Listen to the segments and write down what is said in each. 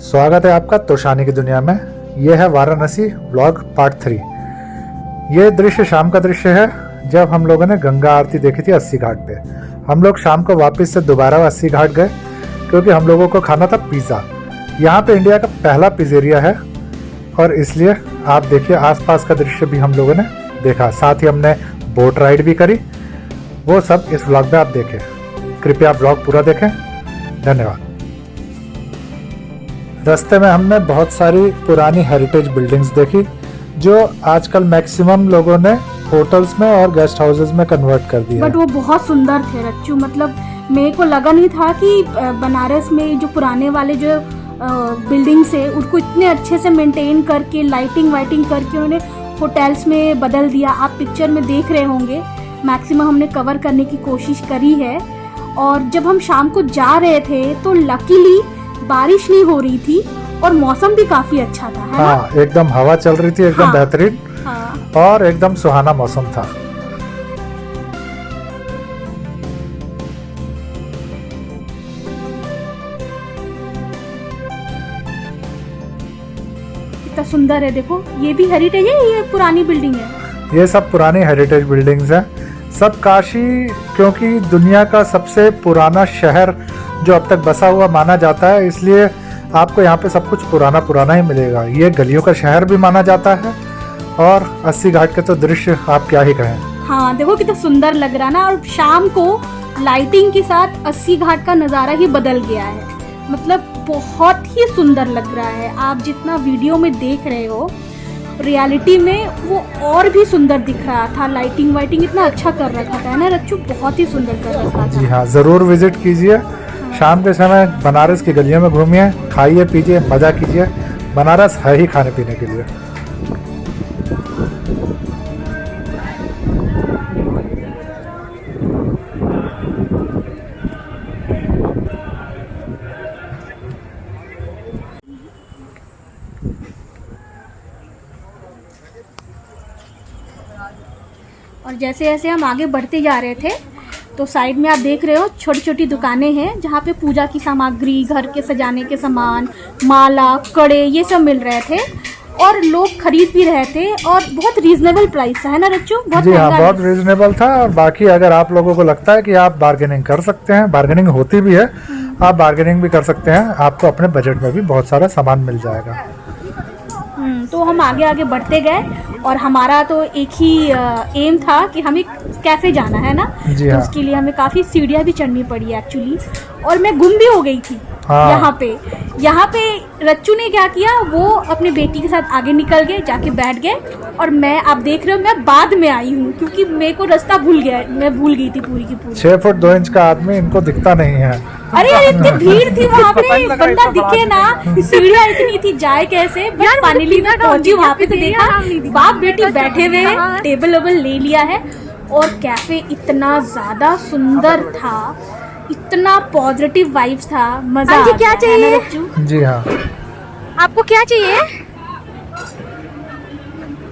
स्वागत है आपका तोशानी की दुनिया में। यह है वाराणसी व्लॉग पार्ट 3। ये दृश्य शाम का दृश्य है जब हम लोगों ने गंगा आरती देखी थी अस्सी घाट पे। हम लोग शाम को वापस से दोबारा अस्सी घाट गए क्योंकि हम लोगों को खाना था पिज़्ज़ा। यहाँ पे इंडिया का पहला पिज़्ज़ेरिया है और इसलिए आप देखिए आसपास का दृश्य भी हम लोगों ने देखा। साथ ही हमने बोट राइड भी करी। वो सब इस व्लॉग में आप देखें। कृपया व्लॉग पूरा देखें। धन्यवाद। रास्ते में हमने बहुत सारी पुरानी हेरिटेज बिल्डिंग्स देखी जो आजकल मैक्सिमम लोगों ने होटल्स में और गेस्ट हाउसेस में कन्वर्ट कर दिया। बट वो बहुत सुंदर थे रच्चू। मतलब मेरे को लगा नहीं था कि बनारस में जो पुराने वाले जो बिल्डिंग्स है उनको इतने अच्छे से मेंटेन करके लाइटिंग वाइटिंग करके उन्होंने होटल्स में बदल दिया। आप पिक्चर में देख रहे होंगे। मैक्सिमम हमने कवर करने की कोशिश करी है। और जब हम शाम को जा रहे थे तो लकीली बारिश नहीं हो रही थी और मौसम भी काफी अच्छा था, है हाँ, ना? एकदम हवा चल रही थी, एकदम हाँ, बेहतरीन। हाँ। और एकदम सुहाना मौसम था। कितना सुंदर है, देखो। ये भी हेरिटेज है, ये पुरानी बिल्डिंग है। ये सब पुरानी हेरिटेज बिल्डिंग्स हैं। सब काशी क्योंकि दुनिया का सबसे पुराना शहर जो अब तक बसा हुआ माना जाता है, इसलिए आपको यहाँ पे सब कुछ पुराना पुराना ही मिलेगा। ये गलियों का शहर भी माना जाता है। और अस्सी घाट के तो दृश्य आप क्या ही कहें। हाँ, देखो कितना सुंदर लग रहा ना। और शाम को लाइटिंग के साथ अस्सी घाट का नज़ारा ही बदल गया है। मतलब बहुत ही सुंदर लग रहा है। आप जितना वीडियो में देख रहे हो रियलिटी में वो और भी सुंदर दिख रहा था। लाइटिंग वाइटिंग इतना अच्छा कर रखा था ना रच्चू, बहुत ही सुंदर कर रखा था। जी हाँ, ज़रूर विजिट कीजिए। शाम के समय बनारस की गलियों में घूमिए, खाइए पीजिए, मज़ा कीजिए। बनारस है ही खाने पीने के लिए। और जैसे जैसे हम आगे बढ़ते जा रहे थे तो साइड में आप देख रहे हो छोटी छोटी दुकानें हैं जहाँ पे पूजा की सामग्री, घर के सजाने के सामान, माला, कड़े, ये सब मिल रहे थे। और लोग खरीद भी रहे थे और बहुत रीजनेबल प्राइस था, है ना रच्चू? बहुत जी हाँ, महंगा बहुत रीजनेबल था। और बाकी अगर आप लोगों को लगता है कि आप बार्गेनिंग कर सकते हैं, बार्गेनिंग होती भी है, आप बार्गेनिंग भी कर सकते हैं। आपको अपने बजट में भी बहुत सारा सामान मिल जाएगा। तो हम आगे आगे बढ़ते गए और हमारा तो एक ही एम था कि हमें कैफे जाना है ना। जी तो हाँ। उसके लिए हमें काफ़ी सीढ़ियाँ भी चढ़नी पड़ी एक्चुअली। और मैं गुम भी हो गई थी। हाँ। यहाँ पे रच्चू ने क्या किया, वो अपने बेटी के साथ आगे निकल गए, जाके बैठ गए। और मैं, आप देख रहे हो, मैं बाद में आई हूँ क्योंकि मेरे को रास्ता भूल गया। मैं भूल गई थी पूरी की पूरी। 6 फुट 2 इंच का आदमी इनको दिखता नहीं है। अरे इतनी भीड़ थी वहाँ पे, बंदा दिखे ना। सीढ़ियाँ इतनी थी, जाए कैसे? बस फाइनली मैं पहुंची वहाँ पे तो देखा बाप बेटी बैठे हुए हैं, टेबल वेबल ले लिया है। और कैफे इतना ज्यादा सुंदर था, इतना पॉजिटिव वाइब्स था, मजा आ गया। क्या चाहिए रच्चू? जी हाँ। आपको क्या चाहिए?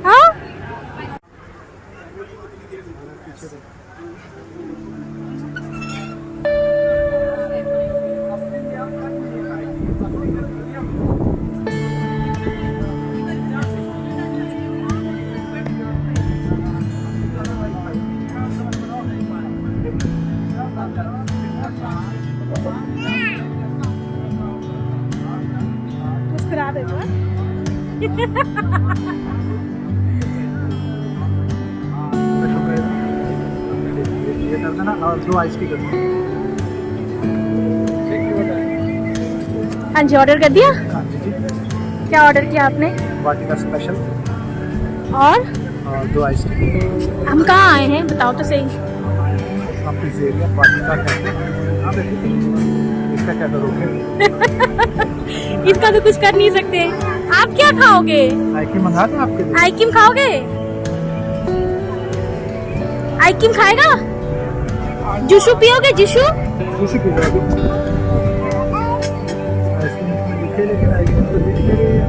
हाँ? मुस्कुरा दे तो। ये कर देना और 2 आइस टी कर देना। हाँ जी, ऑर्डर कर दिया। हाँ जी। क्या ऑर्डर किया आपने? वाटिका स्पेशल और 2 आइस टी। हम कहाँ आए हैं बताओ तो सही। आप पिज़्ज़ेरिया वाटिका कैफे। हाँ देखिए, इसका क्या करोगे? इसका तो कुछ कर नहीं सकते। आप क्या खाओगे? आइसक्रीम मंगा दें आपके लिए। आइसक्रीम खाओगे? आइसक्रीम खाएगा? जूसू पियोगे? जूसू? खुशी की बात है। आइसक्रीम इसमें लिखे लेकिन आइसक्रीम तो दिख नहीं रही है।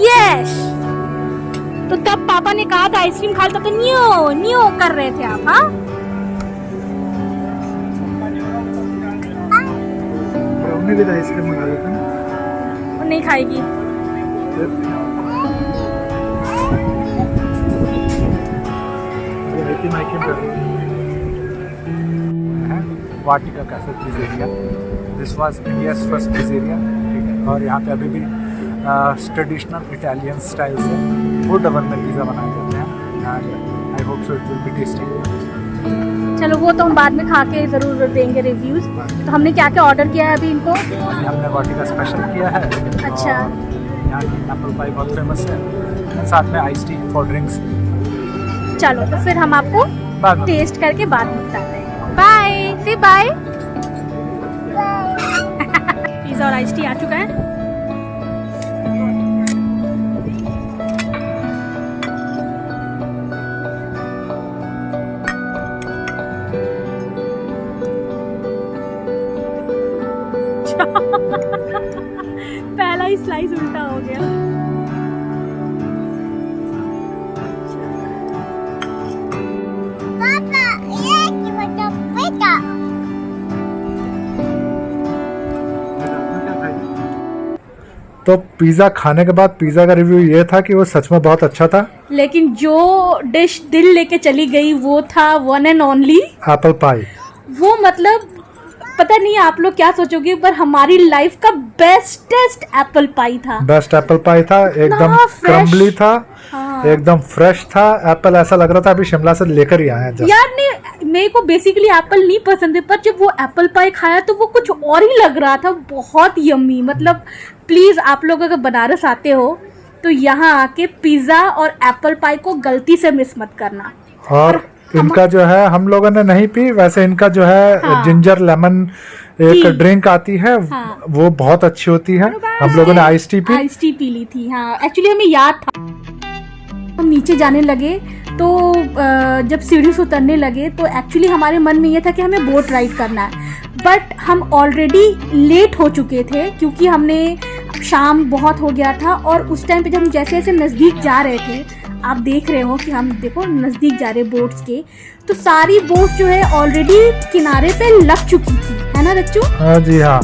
यस। तो तब पापा ने कहा था आइसक्रीम खा, तब तो न्यो न्यो कर रहे थे आप। हाँ, चटनी विद आइसक्रीम मंगा लेते हैं। वो नहीं खाएगी। Vatika cafe pizzeria, this was India's first pizzeria, ठीक है। और यहाँ पे अभी भी ट्रेडिशनल इटालियन स्टाइल से वुड ओवन में पिज़्ज़ा बनाए जाते हैं। And I hope so it will be tasty. चलो वो तो हम बाद में खा के ज़रूर देंगे रिव्यूज़। तो हमने क्या क्या ऑर्डर किया है अभी इनको? अभी हमने वाटिका स्पेशल किया है। अच्छा। और यहाँ की एप्पल पाई बहुत फेमस है, साथ में आइस टी फॉर ड्रिंक्स। चलो तो फिर हम आपको बाद में टेस्ट करके बाद में बताते हैं। बाय, से बाय। पिज़्ज़ा और आइस टी आ चुका है। पहला ही स्लाइस उल्टा हो गया। पापा, ये की मतलब बेटा। तो पिज़्ज़ा खाने के बाद पिज़्ज़ा का रिव्यू ये था कि वो सच में बहुत अच्छा था। लेकिन जो डिश दिल लेके चली गई वो था one and only apple pie. वो मतलब पता नहीं आप लोग क्या सोचोगे, पर हमारी लाइफ का बेस्टेस्ट एप्पल पाई था। बेस्ट एप्पल पाई था, एकदम fresh। क्रम्बली था। हाँ। एकदम फ्रेश था। एप्पल ऐसा लग रहा था अभी शिमला से लेकर ही आए हैं just। यार नहीं, मेरे को बेसिकली एप्पल नहीं पसंद है, पर जब वो एप्पल पाई खाया तो वो कुछ और ही लग रहा था, बहुत यम्मी। मतलब प्लीज आप लोग अगर बनारस आते हो तो यहाँ आके पिज्जा और एप्पल पाई को गलती से मिस मत करना। और इनका जो है हम लोगों ने नहीं पी, वैसे इनका जो है हाँ। जिंजर लेमन एक टी। ड्रिंक आती है, हाँ। वो बहुत अच्छी होती है। हम लोगों ने आइस टी पी। आइस टी पी ली थी। हाँ, एक्चुअली हमें याद था। हम नीचे जाने लगे तो जब सीढ़ी से उतरने लगे तो एक्चुअली हमारे मन में ये था कि हमें बोट राइड करना है, बट हम ऑलरेडी लेट हो चुके थे क्योंकि हमने शाम बहुत हो गया था। और उस टाइम पे जब हम जैसे जैसे नज़दीक जा रहे थे, आप देख रहे हो कि हम देखो नज़दीक जा रहे बोट्स के, तो सारी बोट्स जो है ऑलरेडी किनारे पे लग चुकी थी, है ना रच्चू? हाँ जी हाँ।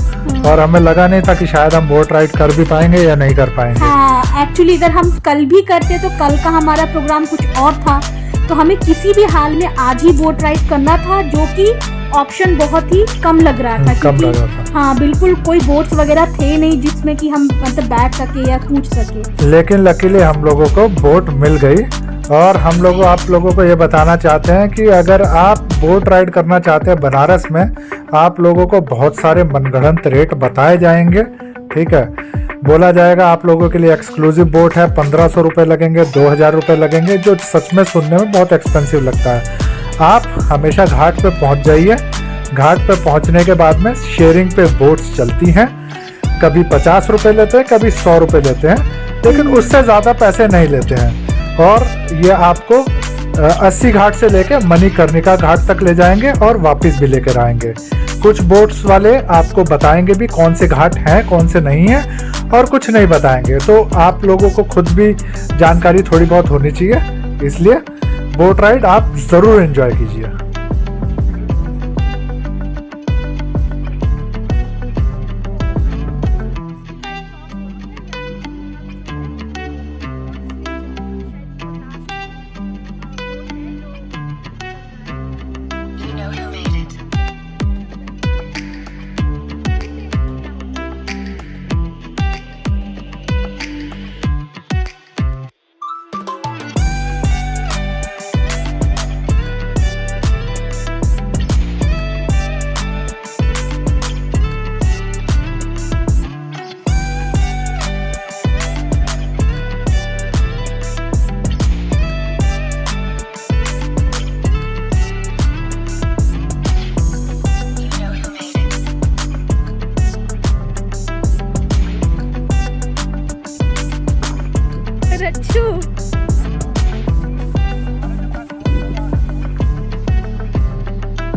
और हमें लगा नहीं था कि शायद हम बोट राइड कर भी पाएंगे या नहीं कर पाएंगे। हाँ, एक्चुअली अगर हम कल भी करते तो कल का हमारा प्रोग्राम कुछ और था, तो हमें किसी भी हाल में आज ही बोट राइड करना था, जो कि ऑप्शन बहुत ही कम लग रहा था। कम क्योंकि लग रहा था। हाँ, बिल्कुल कोई बोट्स वगैरह थे नहीं जिसमें कि हम मतलब बैठ सके या कूद सके। लेकिन लकीली हम लोगों को बोट मिल गई। और हम लोग आप लोगों को ये बताना चाहते हैं कि अगर आप बोट राइड करना चाहते हैं बनारस में, आप लोगों को बहुत सारे मनगढ़ंत रेट बताए जाएंगे, ठीक है। बोला जाएगा आप लोगों के लिए एक्सक्लूसिव बोट है, 1500 रुपये लगेंगे, 2000 रुपये लगेंगे, जो सच में सुनने में बहुत एक्सपेंसिव लगता है। आप हमेशा घाट पे पहुंच जाइए। घाट पे पहुंचने के बाद में शेयरिंग पे बोट्स चलती हैं, कभी 50 रुपये लेते हैं, कभी 100 रुपये लेते हैं, लेकिन उससे ज़्यादा पैसे नहीं लेते हैं। और ये आपको 80 घाट से लेके मणिकर्णिका घाट तक ले जाएंगे और वापस भी लेकर आएंगे। कुछ बोट्स वाले आपको बताएंगे भी कौन से घाट हैं कौन से नहीं हैं, और कुछ नहीं बताएंगे। तो आप लोगों को खुद भी जानकारी थोड़ी बहुत होनी चाहिए, इसलिए बोट राइड आप ज़रूर एंजॉय कीजिए। रच्चू,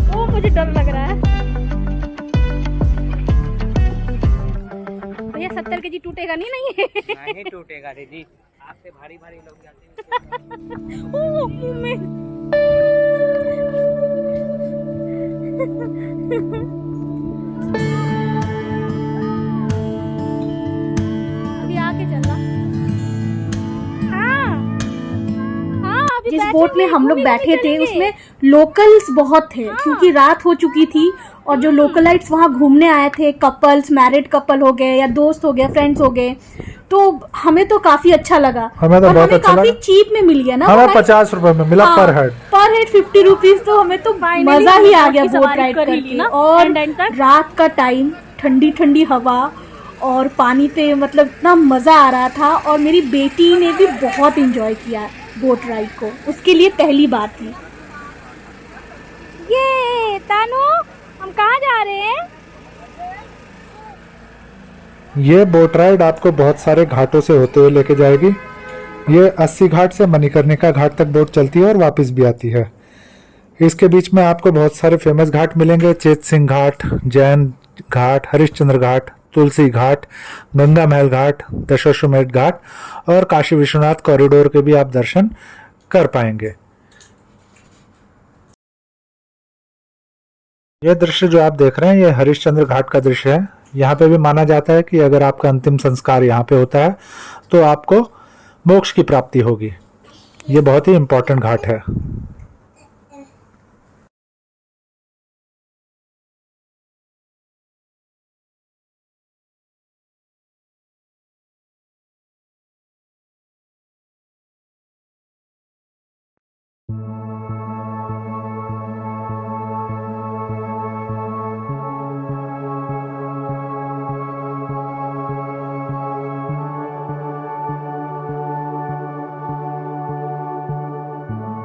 ओ मुझे डर लग रहा है। भैया 70 केजी टूटेगा नहीं? नहीं टूटेगा दीदी, आपसे भारी भारी लोग जाते हैं। ओ मुंह में। जिस बोट में हम लोग बैठे थे उसमें लोकल्स बहुत थे, क्योंकि रात हो चुकी थी और जो लोकलाइट्स वहाँ घूमने आए थे, कपल्स, मैरिड कपल हो गए या दोस्त हो गए, फ्रेंड्स हो गए, तो हमें तो काफी अच्छा लगा। हमें तो बहुत अच्छा काफी लगा। चीप में मिल गया ना, हमें 50 रुपए में मिला पर हेड। पर हेड 50 रुपीज, तो हमें तो मजा ही आ गया बोट राइड कर ही ली करके। ना, और एंड तक। रात का टाइम, ठंडी ठंडी हवा और पानी पे मतलब इतना मजा आ रहा था। और मेरी बेटी ने भी बहुत इंजॉय किया बोट राइड को, उसके लिए पहली बार थी। ये तानू, हम कहाँ जा रहे हैं? ये बोट राइड आपको बहुत सारे घाटों से होते हुए लेके जाएगी। ये 80 घाट से मणिकर्णिका घाट तक बोट चलती है और वापस भी आती है। इसके बीच में आपको बहुत सारे फेमस घाट मिलेंगे, चेत सिंह घाट, जैन घाट, हरिश्चंद्र घाट, तुलसी घाट, गंगा महल घाट, दशाश्वमेध घाट और काशी विश्वनाथ कॉरिडोर के भी आप दर्शन कर पाएंगे। यह दृश्य जो आप देख रहे हैं, ये हरिश्चंद्र घाट का दृश्य है। यहाँ पे भी माना जाता है कि अगर आपका अंतिम संस्कार यहाँ पे होता है तो आपको मोक्ष की प्राप्ति होगी। ये बहुत ही इम्पोर्टेंट घाट है।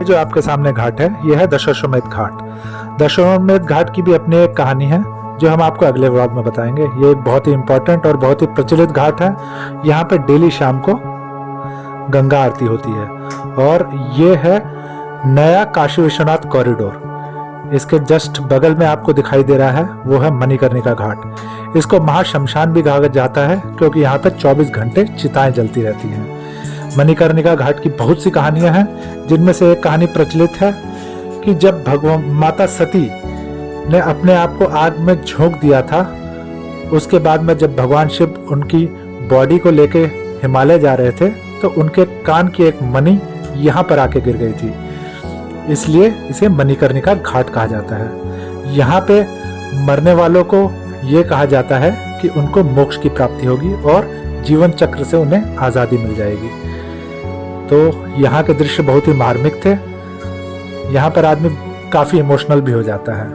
जो आपके सामने घाट है, यह है दशाश्वमेध घाट। दशाश्वमेध घाट की भी अपनी एक कहानी है जो हम आपको अगले व्लॉग में बताएंगे। ये एक बहुत ही इंपॉर्टेंट और बहुत ही प्रचलित घाट है। यहाँ पे डेली शाम को गंगा आरती होती है और ये है नया काशी विश्वनाथ कॉरिडोर। इसके जस्ट बगल में आपको दिखाई दे रहा है वो है मणिकर्णिका घाट। इसको महाशमशान भी कहा जाता है क्योंकि यहाँ पे 24 घंटे चिताएं जलती रहती हैं। मणिकर्णिका घाट की बहुत सी कहानियां हैं, जिनमें से एक कहानी प्रचलित है कि जब भगवान माता सती ने अपने आप को आग में झोंक दिया था, उसके बाद में जब भगवान शिव उनकी बॉडी को लेके हिमालय जा रहे थे तो उनके कान की एक मणि यहाँ पर आके गिर गई थी, इसलिए इसे मणिकर्णिका घाट कहा जाता है। यहाँ पे मरने वालों को ये कहा जाता है कि उनको मोक्ष की प्राप्ति होगी और जीवन चक्र से उन्हें आजादी मिल जाएगी। तो यहाँ के दृश्य बहुत ही मार्मिक थे। यहाँ पर आदमी काफी इमोशनल भी हो जाता है।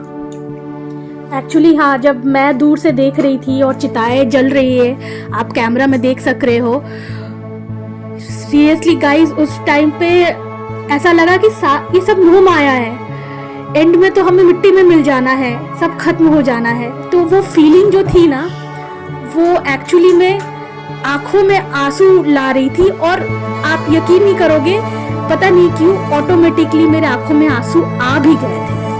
एक्चुअली हाँ, जब मैं दूर से देख रही थी और चिताएं जल रही है, आप कैमरा में देख सक रहे हो, सीरियसली गाइस उस टाइम पे ऐसा लगा कि ये सब मोह माया है, एंड में तो हमें मिट्टी में मिल जाना है, सब खत्म हो जाना है। तो वो फीलिंग जो थी ना, वो एक्चुअली में आंखों में आंसू ला रही थी और आप यकीन नहीं करोगे, पता नहीं क्यों ऑटोमेटिकली मेरे आंखों में आंसू आ भी गए थे।